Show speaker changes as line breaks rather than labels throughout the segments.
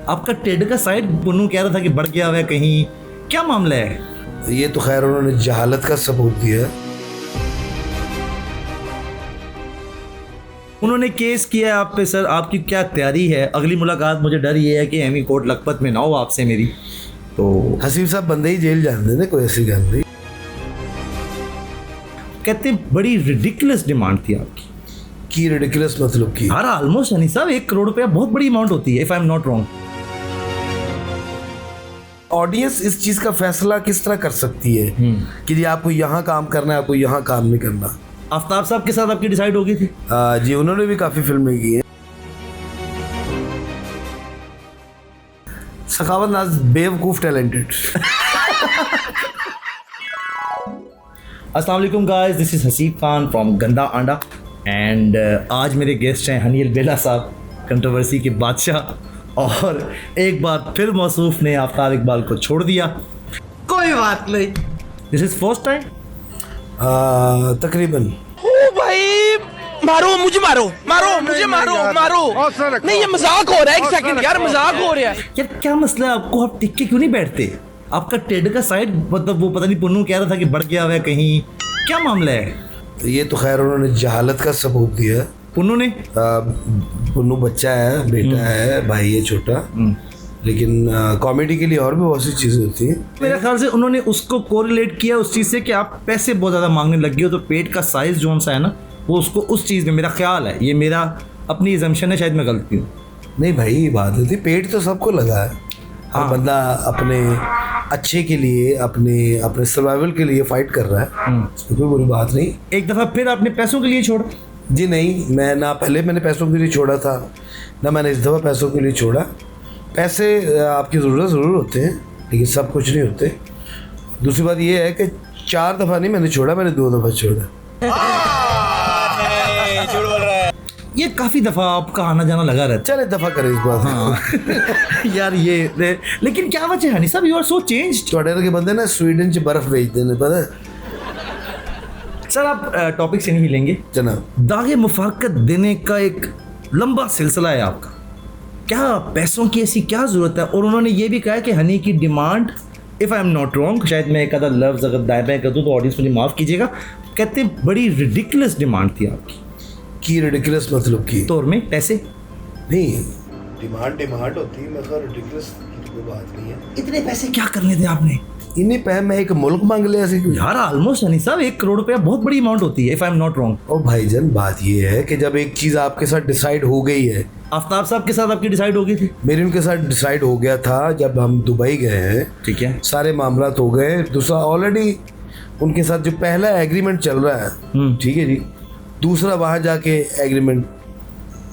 आपका टेड का साइड पुन्नू कह रहा था कि बढ़ गया हुआ है कहीं, क्या मामला है?
ये तो खैर उन्होंने जहालत का सबूत दिया।
उन्होंने केस किया है आप पे सर, आपकी क्या तैयारी है? अगली मुलाकात मुझे डर ये है कि एमी कोर्ट लखपत में ना हो आपसे मेरी। तो
हसीब साहब बंदे ही जेल जान देने, कोई ऐसी गल नहीं।
कहते बड़ी रिडिकुलस डिमांड थी आपकी।
की रिडिकुलस मतलब की?
यार ऑलमोस्ट हनी साहब 1 करोड़ रुपया बहुत बड़ी अमाउंट होती है, if I am not wrong.
Audience इस चीज का फैसला किस तरह कर सकती है कि जी आपको यहाँ काम करना है, आपको यहाँ काम नहीं करना?
आफ्ताब साहब के साथ आपकी डिसाइड हो गई थी?
जी, उन्होंने भी काफी फिल्में की हैं। सखावत नाज बेवकूफ टैलेंटेड।
अस्सलाम वालेकुम guys, this is Haseeb Khan from गंदा आंडा एंड आज मेरे गेस्ट हैं हनी अलबेला साहब, कंट्रोवर्सी के बादशाह। और एक बार फिर मौसूफ ने आफ्ताब इकबाल को छोड़ दिया। कोई बात नहीं, दिस इज़ फर्स्ट टाइम
तकरीबन।
ओ भाई मारो मुझे, मारो मारो मुझे, मारो मारो। नहीं ये मजाक हो रहा है, एक सेकंड यार, मजाक हो रहा है
यार। क्या मसला है आपको? आप टिक के क्यों नहीं बैठते? आपका टेड का साइड मतलब वो पता नहीं पुन्नू कह रहा था कि बढ़ गया हुआ है कहीं, क्या मामला है?
तो ये तो खैर उन्होंने जहालत का सबूत दिया।
पुन्नू ने?
पुन्नू बच्चा है, बेटा है, भाई है छोटा, लेकिन कॉमेडी के लिए और भी बहुत सी चीज़ें होती हैं।
मेरे ख्याल से उन्होंने उसको कोरिलेट किया उस चीज़ से कि आप पैसे बहुत ज़्यादा मांगने लग गए हो, तो पेट का साइज़ जो सा है ना वो उसको उस चीज़ में, मेरा ख्याल है, ये मेरा अपनी एजम्पशन है, शायद मैं गलती हूँ।
नहीं भाई, ये बात होती, पेट तो सबको लगा है। हर बंदा अपने अच्छे के लिए, अपने सर्वाइवल के लिए फाइट कर रहा है, इसमें कोई बुरी बात नहीं।
एक दफ़ा फिर आपने पैसों के लिए छोड़ा?
जी नहीं, मैं ना पहले मैंने पैसों के लिए छोड़ा था, ना मैंने इस दफ़ा पैसों के लिए छोड़ा। पैसे आपकी ज़रूरत ज़रूर होते हैं, लेकिन सब कुछ नहीं होते। दूसरी बात ये है कि 4 दफ़ा नहीं मैंने छोड़ा, मैंने 2 दफ़ा छोड़ा।
ये काफ़ी दफ़ा आपका आना जाना लगा रहता
चल एक दफ़ा करें इस बात।
है। यार ये लेकिन क्या वजह है हनी साहब, यू आर सो चेंज्ड।
थोड़े के बंदे ना स्वीडन से बर्फ भेजते हैं, पता है?
सर आप टॉपिक से नहीं लेंगे
जनाब।
दागे मुफाकत देने का एक लंबा सिलसिला है आपका, क्या पैसों की ऐसी क्या ज़रूरत है? और उन्होंने ये भी कहा कि हनी की demand, if I am not wrong, शायद मैं एक आधा लफ्ज़ अगर दाएं बाएं कर दूँ तो ऑडियंस मुझे माफ़ कीजिएगा, कहते बड़ी रिडिकुलस डिमांड थी आपकी।
की रिडिकुलस मतलब की?
तौर में पैसे
नहीं, डिमांड होती है, मतलब रिडिकुलस की कोई बात नहीं है।
इतने पैसे क्या करने थे आपने?
इन्हीं पे मैं एक मुल्क मांग लिया ऐसे क्यों?
यार ऑलमोस्ट हनी साहब 1 करोड़ रुपया बहुत बड़ी अमाउंट होती है, if I am not wrong.
ओ भाईजान, बात ये है कि जब एक चीज़ आपके साथ डिसाइड हो गई है।
आफ्ताब साहब के साथ आपकी डिसाइड हो गई थी?
मेरी उनके साथ डिसाइड हो गया था जब हम दुबई गए हैं,
ठीक है,
सारे मामला हो गए। दूसरा ऑलरेडी उनके साथ जो पहला एग्रीमेंट चल रहा है, ठीक है जी, दूसरा वहाँ जाके एग्रीमेंट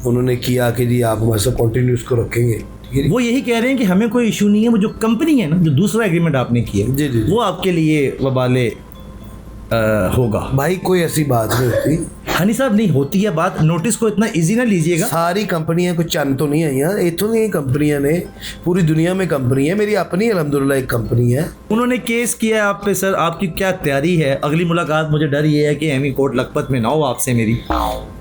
उन्होंने किया कि जी आप हमारे साथ कंटिन्यू इसको रखेंगे, ठीक है।
वो यही कह रहे हैं कि हमें कोई इशू नहीं है, वो जो कंपनी है ना, जो दूसरा एग्रीमेंट आपने किया,
जी, जी, जी।
वो आपके लिए वबाले होगा।
भाई कोई ऐसी बात नहीं होती
हनी साहब, नहीं होती है बात, नोटिस को इतना इजी ना लीजिएगा।
सारी कंपनियां कुछ चंद तो नहीं आई यार, इतनी नहीं कंपनियां ने, पूरी दुनिया में कंपनी है। मेरी अपनी अल्हम्दुलिल्लाह एक कंपनी है।
उन्होंने केस किया है आप पे सर, आपकी क्या तैयारी है? अगली मुलाकात मुझे डर ये है कि एमी कोर्ट लखपत में ना हो आपसे मेरी।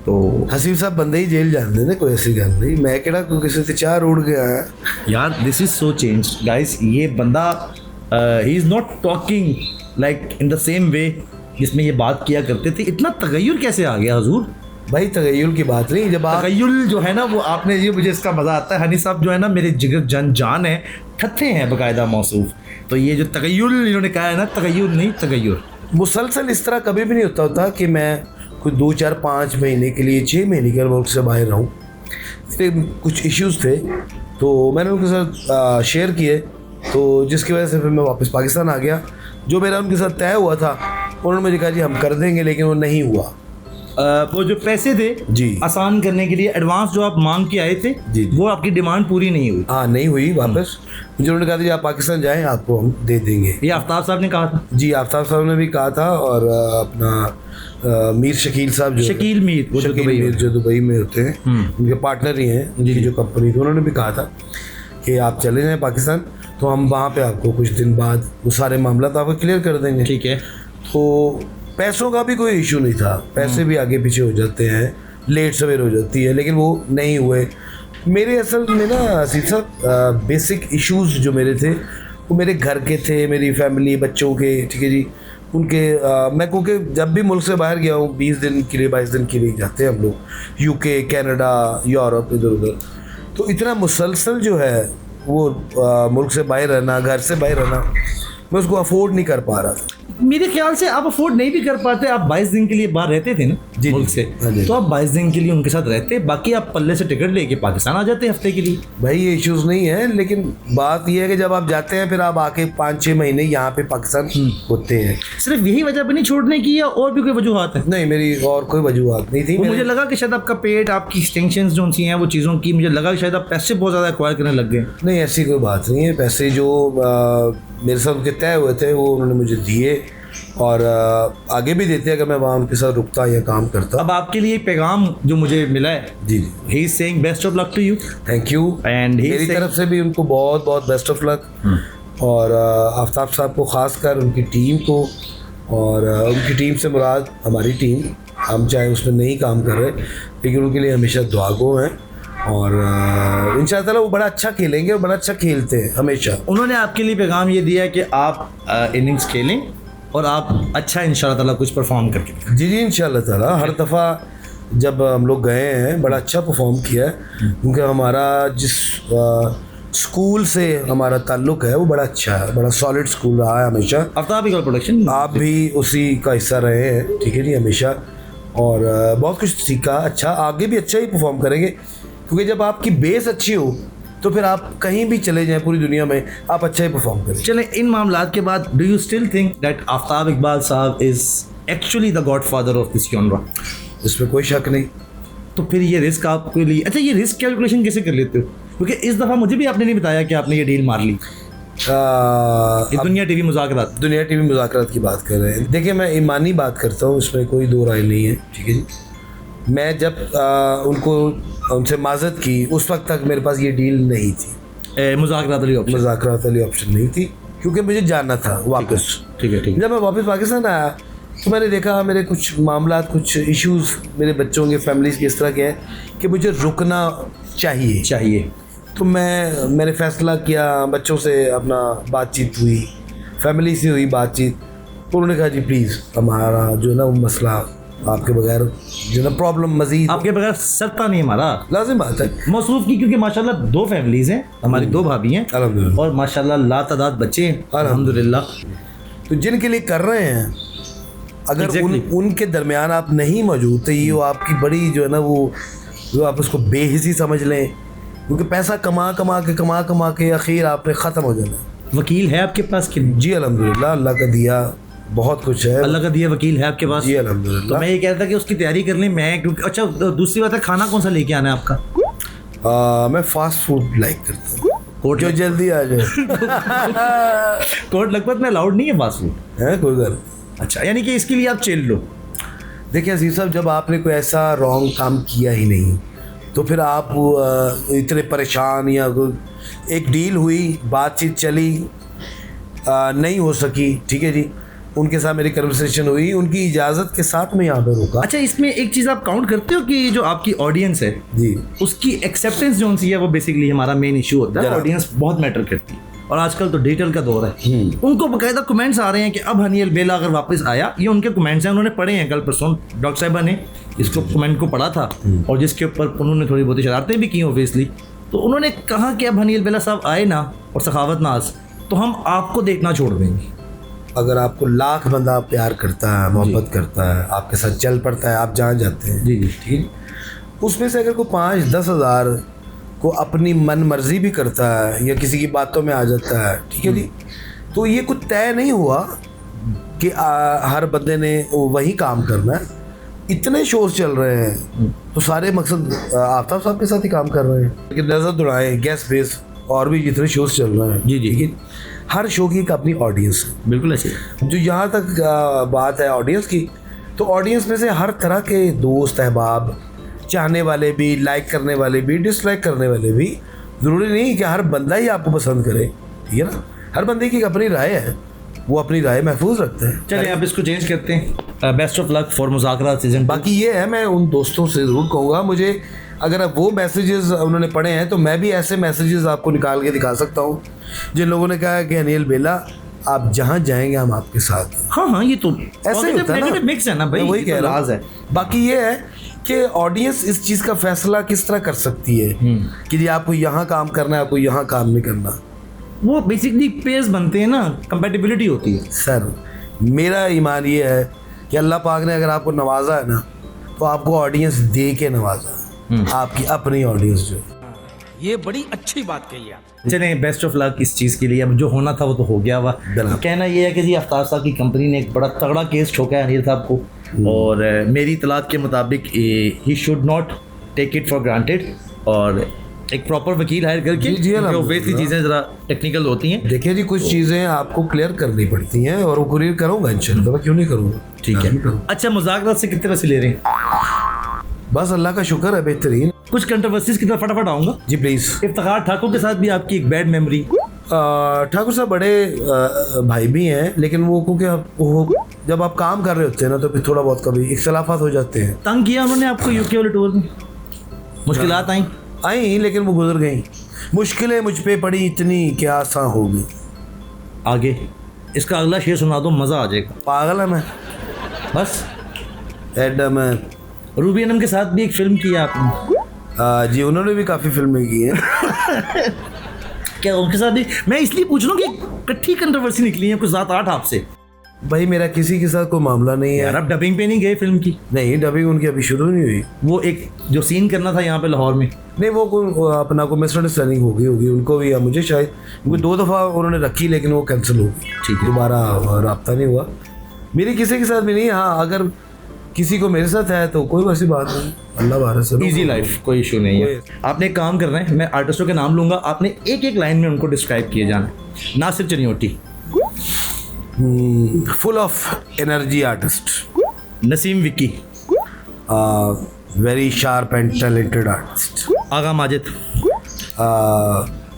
तो
हसीब साहब बंदे ही जेल जान देने, कोई ऐसी गल नहीं। मैं केड़ा किसी से 4 उड़ गया है
यार, this is so changed guys. ये बंदा he is not talking like in the same way जिसमें ये बात किया करते थे। इतना तगय्युर कैसे आ गया हुजूर?
भाई तगय्युल की बात नहीं, जब आप
तगय्युल जो है ना वो आपने, ये मुझे इसका मज़ा आता है। हनी साहब जो है ना मेरे जिगर जान है, ठत्थे हैं बाकायदा मौसूफ। तो ये जो तगय्युल इन्होंने कहा है ना, तगय्युर नहीं तगय्युर।
मुसलसल इस तरह कभी भी नहीं होता कि मैं कुछ 2, 4, 5 महीने के लिए, 6 महीने के मुल्क से बाहर रहूँ। मेरे कुछ इश्यूज़ थे तो मैंने उनके साथ शेयर किए, तो जिसकी वजह से फिर मैं वापस पाकिस्तान आ गया। जो मेरा उनके साथ तय हुआ था उन्होंने मुझे कहा जी हम कर देंगे, लेकिन वो नहीं हुआ।
वो जो पैसे थे
जी,
आसान करने के लिए एडवांस जो आप मांग के आए थे,
जी,
वो आपकी डिमांड पूरी नहीं हुई।
हाँ, नहीं हुई वापस। मुझे उन्होंने कहा था जी आप पाकिस्तान जाएं, आपको हम दे देंगे।
ये आफ्ताब साहब ने कहा था?
जी, आफ्ताब साहब ने भी कहा था, और अपना मीर शकील साहब जो
शकील मीर, वो जो दुबई
जो दुबई में होते हैं, उनके पार्टनर ही हैं उनकी जो कंपनी थी, उन्होंने भी कहा था कि आप चले जाएं पाकिस्तान, तो हम वहाँ पे आपको कुछ दिन बाद वो सारे मामला तो आपको क्लियर कर देंगे।
ठीक है।
तो पैसों का भी कोई इशू नहीं था, पैसे भी आगे पीछे हो जाते हैं, लेट सवेर हो जाती है, लेकिन वो नहीं हुए। मेरे असल में ना असीफ साहब बेसिक इश्यूज जो मेरे थे वो मेरे घर के थे, मेरी फैमिली, बच्चों के, ठीक है जी, उनके मैं क्योंकि जब भी मुल्क से बाहर गया हूँ 20 दिन के लिए 22 दिन के लिए जाते हैं हम लोग, यूके, कनाडा, यूरोप, इधर उधर, तो इतना मुसलसल जो है वो मुल्क से बाहर रहना, घर से बाहर रहना, मैं उसको अफोर्ड नहीं कर पा रहा था।
मेरे ख्याल से आप अफोर्ड नहीं भी कर पाते। आप 22 दिन के लिए बाहर रहते थे ना
जी,
मुल्क
जी,
से,
हाँ जी।
तो आप 22 दिन के लिए उनके साथ रहते, बाकी आप पल्ले से टिकट लेके पाकिस्तान आ जाते हफ्ते के लिए।
भाई ये इश्यूज़ नहीं है, लेकिन बात ये है कि जब आप जाते हैं फिर आप आके 5-6 महीने यहाँ पे पाकिस्तान होते हैं।
सिर्फ यही वजह बनी छोड़ने की या और भी कोई वजूहत है?
नहीं, मेरी और कोई वजूहत नहीं थी।
वो मुझे लगा कि शायद आपका पेट, आपकी एक्सटेंशन जो सी हैं वो चीज़ों की, मुझे लगा कि शायद आप पैसे बहुत ज़्यादा एक्वायर करने लग गए।
नहीं, ऐसी कोई बात नहीं है। पैसे जो मेरे साथ उनके तय हुए थे वो उन्होंने मुझे दिए और आगे भी देते अगर मैं वहाँ उनके साथ रुकता या काम करता।
अब आपके लिए एक पैगाम जो मुझे मिला है,
जी जी,
he is saying best of luck to you.
Thank you.
And
मेरी तरफ से भी उनको बहुत बहुत बेस्ट ऑफ लक, और आफ्ताब साहब को ख़ासकर, उनकी टीम को, और उनकी टीम से मुराद हमारी टीम, हम चाहे उसमें नहीं काम कर रहे लेकिन उनके लिए हमेशा दुआ गो हैं, और इंशाअल्लाह वो बड़ा अच्छा खेलेंगे और बड़ा अच्छा खेलते हैं हमेशा।
उन्होंने आपके लिए पैगाम ये दिया कि आप इनिंग्स खेलें और आप अच्छा इंशाअल्लाह ताला कुछ परफॉर्म करके दिखाएं।
जी जी, इंशाअल्लाह ताला। हर दफ़ा जब हम लोग गए हैं बड़ा अच्छा परफॉर्म किया है, क्योंकि हमारा जिस स्कूल से हमारा ताल्लुक़ है वो बड़ा अच्छा है, बड़ा सॉलिड स्कूल रहा है हमेशा।
आफ्ताब इकबाल प्रोडक्शन,
आप भी उसी का हिस्सा रहे हैं, ठीक है जी, हमेशा, और बहुत कुछ सीखा। अच्छा, आगे भी अच्छा ही परफॉर्म करेंगे, क्योंकि जब आपकी बेस अच्छी हो तो फिर आप कहीं भी चले जाएं पूरी दुनिया में, आप अच्छा ही परफॉर्म करें।
चलें, इन मामलात के बाद do you still think that Aftab Iqbal साहब is actually the god father of this genre?
इसमें कोई शक नहीं।
तो फिर ये रिस्क आपके लिए, अच्छा ये रिस्क कैलकुलेशन कैसे कर लेते हो? क्योंकि इस दफ़ा मुझे भी आपने नहीं बताया कि आपने ये डील मार ली। ये दुनिया टीवी मुज़ाकरात,
दुनिया टीवी मुज़ाकरात की बात कर रहे हैं। देखिए, मैं ईमानी बात करता हूँ, इसमें कोई दो राय नहीं है, ठीक है जी। मैं जब उनसे माजत की उस वक्त तक मेरे पास ये डील नहीं थी,
मुज़ाकरात वाली ऑप्शन,
मुज़ाकरात वाली ऑप्शन नहीं थी, क्योंकि मुझे जाना था वापस।
ठीक है।
जब मैं वापस पाकिस्तान आया तो मैंने देखा मेरे कुछ मामला, कुछ इश्यूज़ मेरे बच्चों के, फैमिलीज़ के इस तरह के हैं कि मुझे रुकना चाहिए। तो मैंने फ़ैसला किया, बच्चों से अपना बातचीत हुई, फैमिली से हुई बातचीत, तो उन्होंने कहा जी प्लीज़ हमारा जो है ना वो मसला आपके बगैर जो ना प्रॉब्लम मज़ीद
आपके बगैर सरता नहीं हमारा,
लाजिम बात है।
मसरूफ़ की, क्योंकि माशाल्लाह 2 फैमिलीज़ हैं, हमारी 2 भाभी हैं
अल्हम्दुलिल्लाह,
और माशाल्लाह लातादाद बच्चे हैं अल्हम्दुलिल्लाह।
तो जिनके लिए कर रहे हैं, अगर
Exactly.
उनके दरमियान आप नहीं मौजूद तो ये वो आपकी बड़ी जो है ना वो जो आप उसको बेहिसी समझ लें, क्योंकि पैसा कमा के आखिर आपने ख़त्म हो जाना।
वकील है आपके पास कि
जी अल्हम्दुलिल्लाह, अल्लाह का दिया बहुत कुछ है,
अल्लाह का दिया वकील है आपके पास?
जी
तो
अल्हम्दुलिल्लाह।
मैं ये कह रहा था कि उसकी तैयारी कर लें मैं, क्योंकि अच्छा दूसरी बात है, खाना कौन सा लेके आना है आपका?
मैं फास्ट फूड लाइक करता हूँ,
कोर्ट
जो जल्दी आ जाए।
कोर्ट लखपत में अलाउड नहीं है फास्ट फूड?
है कोई गल।
अच्छा, यानी कि इसके लिए आप चिल लो।
देखिए अजीज साहब, जब आपने कोई ऐसा रॉन्ग काम किया ही नहीं तो फिर आप इतने परेशान, या एक डील हुई, बातचीत चली, नहीं हो सकी, ठीक है जी, उनके साथ मेरी कन्वर्सेशन हुई, उनकी इजाज़त के साथ मैं यहाँ पे रुका।
अच्छा, इसमें एक चीज़ आप काउंट करते हो कि जो आपकी ऑडियंस है
जी,
उसकी एक्सेप्टेंस जो सी है वो बेसिकली हमारा मेन इशू होता है। ऑडियंस बहुत मैटर करती है, और आजकल तो डिजिटल का दौर है, उनको बाकायदा कमेंट्स आ रहे हैं कि अब हनी अलबेला अगर वापस आया, ये उनके कमेंट्स हैं, उन्होंने पढ़े हैं, कल परसों डॉक्टर साहिबा ने इसको कमेंट को पढ़ा था, और जिसके ऊपर उन्होंने थोड़ी बहुत शरारतें भी की ऑब्वियसली। तो उन्होंने कहा कि अब हनी अलबेला साहब आए ना और सखावत नाज, तो हम आपको देखना छोड़ देंगे।
अगर आपको लाख बंदा प्यार करता है, मोहब्बत करता है, आपके साथ चल पड़ता है, आप जहाँ जाते हैं,
जी जी,
ठीक, उसमें से अगर कोई 5-10 हज़ार को अपनी मन मर्जी भी करता है या किसी की बातों में आ जाता है, ठीक है जी, तो ये कुछ तय नहीं हुआ कि हर बंदे ने वही काम करना है। इतने शोज चल रहे हैं तो सारे मकसद आफ्ताब साहब के साथ ही काम कर रहे हैं, लेकिन नज़र दौड़ाएं गैस बेस और भी जितने शोज चल रहे हैं,
जी जी,
लेकिन हर शो की एक अपनी ऑडियंस है।
बिल्कुल ऐसे।
जो यहाँ तक बात है ऑडियंस की, तो ऑडियंस में से हर तरह के दोस्त अहबाब, चाहने वाले भी, लाइक करने वाले भी, डिसलाइक करने वाले भी, ज़रूरी नहीं कि हर बंदा ही आपको पसंद करे, ठीक है ना। हर बंदे की अपनी राय है, वो अपनी राय महफूज रखते हैं।
चलिए अब इसको चेंज करते हैं। बेस्ट ऑफ लक फॉर मुज़ाकरात सीजन।
बाकी ये है, मैं उन दोस्तों से ज़रूर कहूँगा, मुझे अगर आप वो मैसेजेस उन्होंने पढ़े हैं तो मैं भी ऐसे मैसेजेस आपको निकाल के दिखा सकता हूँ जिन लोगों ने कहा है कि अनिल बेला आप जहाँ जाएंगे हम आपके साथ हैं।
हाँ हाँ, ये तो
ऐसे ही होता है ना,
मिक्स है ना भाई,
मैं वही
ये
कह
तो
रहा
राज है।
हूँ। बाकी ये है कि ऑडियंस इस चीज़ का फैसला किस तरह कर सकती है कि जी आपको यहाँ काम करना है, आपको यहाँ काम नहीं करना।
वो बेसिकली पेयर्स बनते हैं ना, कंपैटिबिलिटी होती है।
सर मेरा ईमान ये है कि अल्लाह पाक ने अगर आपको नवाजा है ना तो आपको ऑडियंस दे के नवाजा है, आपकी अपनी ऑडियंस जो है।
ये बड़ी अच्छी बात कही आप।
चलें, बेस्ट ऑफ लक इस चीज़ के लिए। अब जो होना था वो तो हो गया हुआ।
बिल्कुल।
कहना ये है कि जी आफ्ताब साहब की कंपनी ने एक बड़ा तगड़ा केस ठोका है अनिल साहब को, और मेरी इतलात के मुताबिक ही should not take it for granted, और एक प्रॉपर वकील हायर करके,
जी,
क्योंकि ऑब्वियसली चीज़ें ज़रा टेक्निकल होती हैं।
देखिए जी, कुछ चीज़ें आपको क्लियर करनी पड़ती हैं और वो क्लियर करूँगा इंशाल्लाह, क्यों नहीं करूँगा।
ठीक है। अच्छा, मुज़ाकरात से कितने पैसे ले रहे हैं?
बस अल्लाह का शुक्र है, बेहतरीन।
कुछ कंट्रोवर्सीज की तरफ फटाफट आऊँगा।
जी प्लीज़।
इफ्तिखार ठाकुर के साथ भी आपकी एक बैड मेमोरी।
ठाकुर साहब बड़े भाई भी हैं, लेकिन वो क्योंकि जब आप काम कर रहे होते हैं ना तो फिर थोड़ा बहुत कभी इख्तलाफात हो जाते हैं।
तंग किया उन्होंने आपको यूके वाले टूर में? मुश्किलात आई?
लेकिन वो गुजर गई। मुश्किलें मुझ पे पड़ी इतनी कि आसान हो गई।
आगे इसका अगला शेर सुना दो, मज़ा आ जाएगा।
पागल है मैं,
बस।
एडम है।
रूबी अनम के साथ भी एक फिल्म की है आपने?
जी, उन्होंने भी काफ़ी फिल्में की हैं।
क्या उनके साथ भी? मैं इसलिए पूछ रहा हूँ कि इकट्ठी कंट्रोवर्सी निकली है कुछ ज़ात आठ आपसे।
भाई मेरा किसी के साथ कोई मामला नहीं है।
यार आप डबिंग पे नहीं गए फिल्म की?
नहीं, डबिंग उनकी अभी शुरू नहीं हुई।
वो एक जो सीन करना था यहाँ पे लाहौर में,
नहीं, वो कोई अपना कोई मिसअंडरस्टैंडिंग होगी उनको भी या मुझे, शायद उनको 2 दफ़ा उन्होंने रखी लेकिन वो कैंसिल हो गई।
ठीक है।
दोबारा रब्ता नहीं हुआ। मेरी किसी के साथ भी नहीं। हाँ, अगर किसी को मेरे साथ है तो कोई वैसी बात नहीं, अल्लाह बारह से।
इजी लाइफ, कोई इशू नहीं है। आपने एक काम करना है, मैं आर्टिस्टों के नाम लूंगा, आपने एक एक लाइन में उनको डिस्क्राइब किए जाना है। Nasir Chinioti.
Full of energy artist.
Naseem Vicky.
Very sharp and talented artist.
Agha Majid.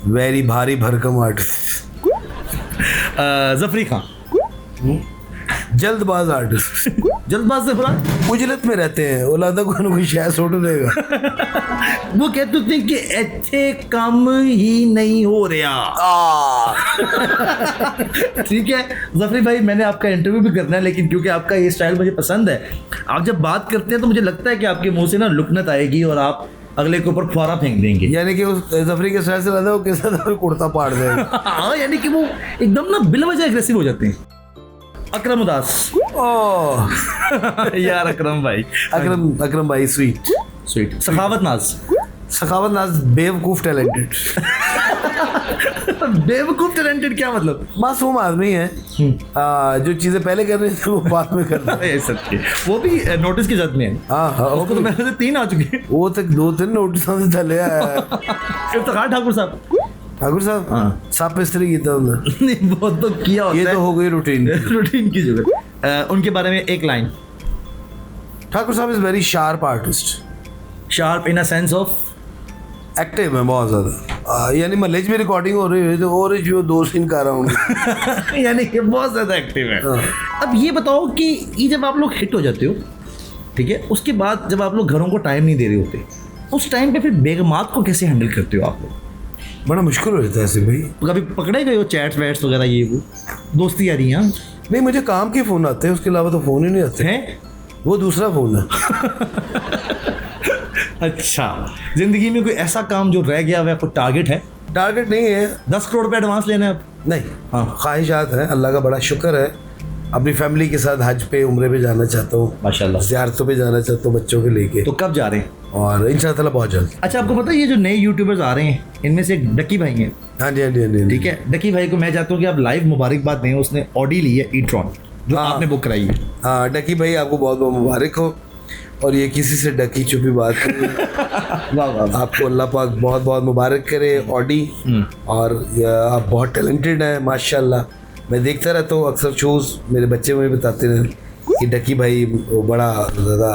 Very भारी भरकम आर्टिस्ट।
जफरी खान।
जल्दबाज आर्टिस्ट।
जल्दबाज से बुरा
उजलत में रहते हैं, वो लगता कोई ना कोई शायद सोट देगा।
वो कहते थे कि ऐसे काम ही नहीं हो रहा। ठीक है जफरी भाई, मैंने आपका इंटरव्यू भी करना है, लेकिन क्योंकि आपका ये स्टाइल मुझे पसंद है, आप जब बात करते हैं तो मुझे लगता है कि आपके मुंह से ना लुकनत आएगी और आप अगले के ऊपर फुआरा फेंक देंगे।
यानी कि उस जफरी के स्टाइल से लगता है वो किसी तरह कुर्ता पाड़ देगा।
हाँ, यानी कि वो एकदम ना बिलवजह एग्रेसिव हो जाते हैं। अकरम उदास।
ओह
यार अकरम भाई।
अकरम भाई स्वीट।
सखावत नाज।
सखावत नाज बेवकूफ टैलेंटेड।
बेवकूफ टैलेंटेड क्या मतलब?
मासूम आदमी है, जो चीजें पहले कर रहे थे वो बाद में कर रहे हैं।
सच्ची, वो भी नोटिस की जद में है।
हाँ,
उसको तो मेरे से 3 आ चुके हैं।
वो तक 2-3 नोटिस से चले आया है।
इफ्तिखार ठाकुर साहब।
ठाकुर साहब,
हाँ।
साफ इस्त्री की था उन्होंने।
नहीं, वो तो किया होता
ये
है।
तो हो गई रूटीन।
रूटीन की जरूरत। उनके बारे में एक लाइन।
ठाकुर साहब is very sharp artist.
Sharp in a sense of?
Active है बहुत ज्यादा। यानी मलेज में रिकॉर्डिंग हो रही है तो और जो 2 सीन कर रहा हूँ।
यानी कि बहुत ज्यादा एक्टिव है। अब ये बताओ कि ये जब आप लोग हिट हो जाते हो, ठीक है, उसके बाद जब आप लोग घरों को टाइम नहीं दे रहे होते, उस टाइम पे फिर बेगमात को कैसे हैंडल करते हो आप लोग?
बड़ा मुश्किल हो जाता है ऐसे भाई।
कभी पकड़े गए हो चैट्स वैट्स वगैरह, ये वो दोस्ती यारी? हाँ
नहीं, मुझे काम के फोन आते हैं, उसके अलावा तो फोन ही नहीं आते
हैं।
वो दूसरा फोन है।
अच्छा, जिंदगी में कोई ऐसा काम जो रह गया हुआ, कोई टारगेट है?
टारगेट नहीं है।
10 करोड़ रुपये एडवांस लेना है अब?
नहीं,
हाँ।
ख्वाहिशात हैं, अल्लाह का बड़ा शुक्र है। अपनी फैमिली के साथ हज पे उम्रे पे जाना चाहता हूँ,
माशाल्लाह।
ज़ियारतों पे जाना चाहता हूँ बच्चों के लेके।
तो कब जा रहे हैं?
और इंशाअल्लाह बहुत जल्द।
अच्छा, आपको पता है ये जो नए यूट्यूबर्स आ रहे हैं, इनमें से एक डकी भाई हैं।
हाँ जी, हाँ जी, हाँ जी।
ठीक है, डकी भाई को मैं चाहता हूँ कि आप लाइव मुबारकबाद दें। उसने ऑडी ली है ई-ट्रॉन, जो
हाँ।
आपने बुक कराई है।
हाँ, डकी भाई आपको बहुत बहुत मुबारक हो, और ये किसी से डकी चुपी बात नहीं।
वाह वाह।
आपको अल्लाह पाक बहुत बहुत मुबारक करे ऑडी। और आप बहुत टैलेंटेड हैं माशाल्लाह। मैं देखता रहता हूँ अक्सर शोज़, मेरे बच्चे मुझे बताते हैं कि डकी भाई वो बड़ा ज़्यादा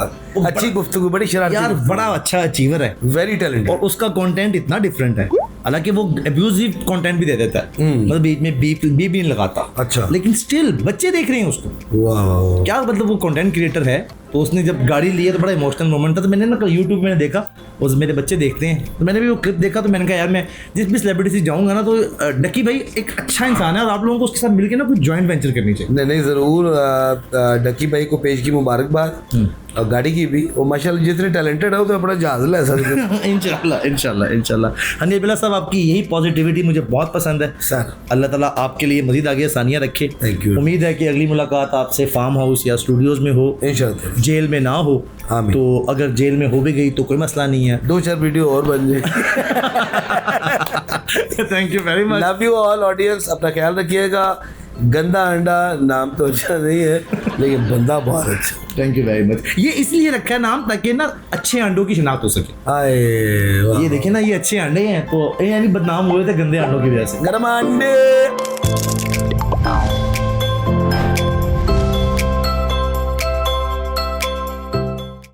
अच्छी गुफ्तगू, बड़ी शरारती
यार बड़ा अच्छा अचीवर है,
वेरी टैलेंटेड।
और उसका कंटेंट इतना डिफरेंट है। हालांकि वो अब्यूजिव कंटेंट भी दे देता है, मतलब बीच में बीप भी नहीं लगाता।
अच्छा।
लेकिन स्टिल बच्चे देख रहे हैं उसको।
वाह वाह वाह।
क्या मतलब वो कंटेंट क्रिएटर है, तो उसने जब गाड़ी ली है तो बड़ा इमोशनल मोमेंट था। तो मैंने ना यूट्यूब में देखा, उस मेरे बच्चे देखते हैं, तो मैंने भी वो क्लिप देखा। तो मैंने कहा यार मैं जिस भी सेलिब्रिटी से जाऊँगा ना, तो डक्की भाई एक अच्छा इंसान है और आप लोगों को उसके साथ मिलकर ना कुछ जॉइंट वेंचर करनी चाहिए।
नहीं ज़रूर, डक्की भाई को पेज की मुबारकबाद, और गाड़ी की भी। और माशाल्लाह जितने टैलेंटेड है तो अपना जहाज ले सकते।
इंशाल्लाह इंशाल्लाह इंशाल्लाह। हनी अब्दुल्ला साहब, आपकी यही पॉजिटिविटी मुझे बहुत पसंद है
सर।
अल्लाह ताला आपके लिए मजीद आगे आसानियाँ रखे।
Thank you.
उम्मीद है कि अगली मुलाकात आपसे फार्म हाउस या स्टूडियोज में हो,
इंशाल्लाह
जेल में ना हो।
आमीन।
तो अगर जेल में हो भी गई तो कोई मसला नहीं है।
2-4 वीडियो और बन जाए।
Thank you very much.
Love you all audience, अपना ख्याल रखिएगा। गंदा अंडा नाम तो अच्छा नहीं है, लेकिन बंदा बहुत अच्छा।
Thank you very much. ये इसलिए रखा है नाम ताकि ना अच्छे अंडों की शिनाख्त हो सके।
आए वाह।
ये देखिए ना, ये अच्छे अंडे हैं, तो ये यानी बदनाम हुए थे गंदे अंडों की वजह से।
गरम अंडे।